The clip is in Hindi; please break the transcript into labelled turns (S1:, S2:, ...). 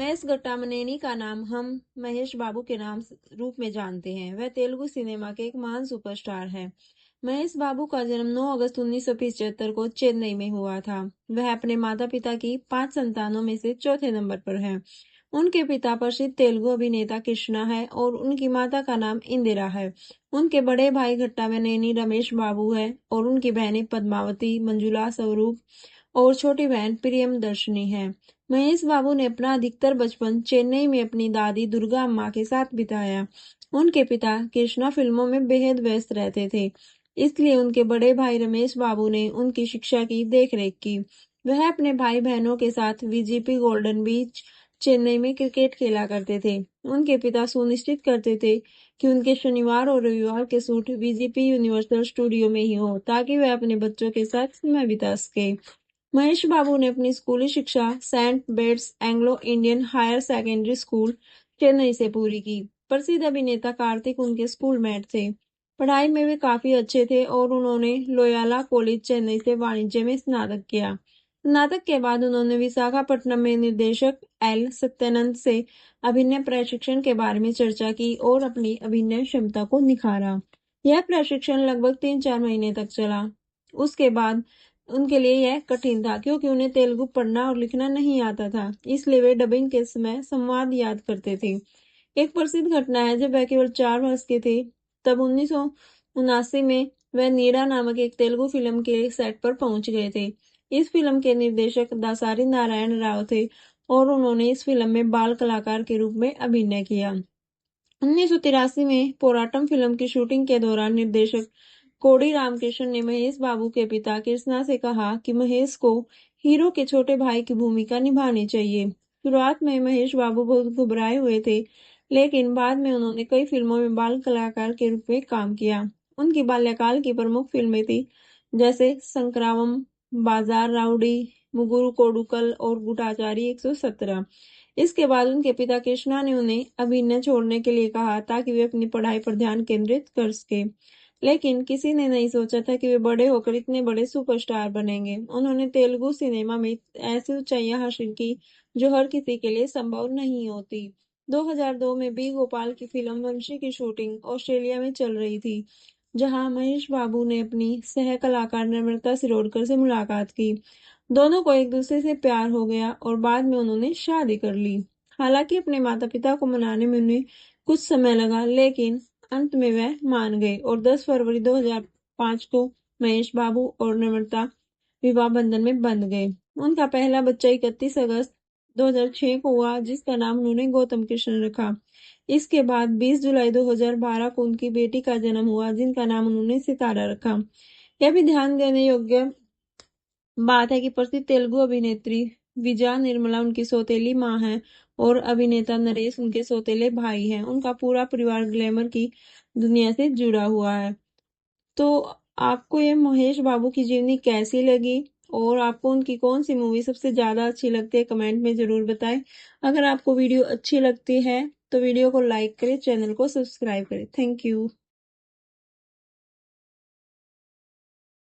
S1: महेश गट्टामनेनी का नाम हम महेश बाबू के नाम रूप में जानते हैं। वह तेलुगु सिनेमा के एक महान सुपरस्टार हैं। महेश बाबू का जन्म 9 अगस्त 1975 को चेन्नई में हुआ था। वह अपने माता पिता की 5 संतानों में से चौथे नंबर पर हैं। उनके पिता प्रसिद्ध तेलुगु अभिनेता कृष्णा है और उनकी माता का नाम इंदिरा है। उनके बड़े भाई गट्टामनेनी रमेश बाबू है और उनकी बहनें पद्मावती, मंजुला, स्वरूप और छोटी बहन प्रियमदर्शनी है। महेश बाबू ने अपना अधिकतर बचपन चेन्नई में अपनी दादी दुर्गा अम्मा के साथ बिताया। उनके पिता कृष्णा फिल्मों में बेहद व्यस्त रहते थे, इसलिए उनके बड़े भाई रमेश बाबू ने उनकी शिक्षा की देखरेख की। वह अपने भाई बहनों के साथ वीजीपी गोल्डन बीच चेन्नई में क्रिकेट खेला करते थे। उनके पिता सुनिश्चित करते थे कि उनके शनिवार और रविवार के शूट वीजीपी यूनिवर्सल स्टूडियो में ही हो, ताकि वह अपने बच्चों के साथ समय बिता सके। महेश बाबू ने अपनी स्कूली शिक्षा Saint Bede's Anglo Indian Higher Secondary School Chennai से पूरी की। प्रसिद्ध अभिनेता कार्तिक उनके स्कूलमेट थे। पढ़ाई में वे काफी अच्छे थे और उन्होंने लोयाला कॉलेज चेन्नई से वाणिज्य में स्नातक किया। स्नातक के बाद उन्होंने विशाखापट्टनम में निर्देशक एल सत्यानंद से अभिनय प्रशिक्षण के बारे में चर्चा की और अपनी अभिनय क्षमता को निखारा। यह प्रशिक्षण लगभग 3-4 महीने तक चला। उसके बाद उनके लिए यह कठिन था क्योंकि उन्हें तेलुगु पढ़ना और लिखना नहीं आता था, इसलिए वे डबिंग के समय संवाद याद करते थे। एक प्रसिद्ध घटना है, जब वह केवल 4 वर्ष के थे तब 1979 में वह नीड़ा नामक एक तेलुगु फिल्म के सेट पर पहुंच गए थे। इस फिल्म के निर्देशक दासारी नारायण राव थे और उन्होंने इस फिल्म में बाल कलाकार के रूप में अभिनय किया। 1983 में पोराटम फिल्म की शूटिंग के दौरान निर्देशक कोडी रामकृष्ण ने महेश बाबू के पिता कृष्णा से कहा कि महेश को हीरो के छोटे भाई की भूमिका निभानी चाहिए। शुरुआत में महेश बाबू बहुत घबराए हुए थे, लेकिन बाद में उन्होंने कई फिल्मों में बाल कलाकार के रूप में काम किया। उनकी बाल्यकाल की प्रमुख फिल्में थी जैसे संक्रामम, बाजार राउडी, मुगुरु कोडुकल और गुटाचारी 117। इसके बाद उनके पिता कृष्णा ने उन्हें अभिनय छोड़ने के लिए कहा ताकि वे अपनी पढ़ाई पर ध्यान केंद्रित कर सके। लेकिन किसी ने नहीं सोचा था कि वे बड़े होकर इतने बड़े सुपरस्टार बनेंगे। उन्होंने तेलुगु सिनेमा में ऐसी ऊंचाइयां हासिल की जो हर किसी के लिए संभव नहीं होती। 2002 में बी गोपाल की फिल्म वंशी की शूटिंग ऑस्ट्रेलिया में चल रही थी, जहां महेश बाबू ने अपनी सह कलाकार नम्रता शिरोडकर से मुलाकात की। दोनों को एक दूसरे से प्यार हो गया और बाद में उन्होंने शादी कर ली। हालांकि अपने माता पिता को मनाने में उन्हें कुछ समय लगा, लेकिन अंत में वह मान गए और 10 फरवरी 2005 को महेश बाबू और नम्रता विवाह बंधन में बंध गए। उनका पहला बच्चा 31 अगस्त 2006 को हुआ, जिसका नाम उन्होंने गौतम कृष्ण रखा। इसके बाद 20 जुलाई 2012 को उनकी बेटी का जन्म हुआ, जिनका नाम उन्होंने सितारा रखा। यह भी ध्यान देने योग्य बात है कि प्रसिद्ध तेलुगु अभिनेत्री विजया निर्मला उनकी सौतेली मां है और अभिनेता नरेश उनके सौतेले भाई हैं। उनका पूरा परिवार ग्लैमर की दुनिया से जुड़ा हुआ है। तो आपको ये महेश बाबू की जीवनी कैसी लगी और आपको उनकी कौन सी मूवी सबसे ज्यादा अच्छी लगती है, कमेंट में जरूर बताएं। अगर आपको वीडियो अच्छी लगती है तो वीडियो को लाइक करें, चैनल को सब्सक्राइब करें। Thank you.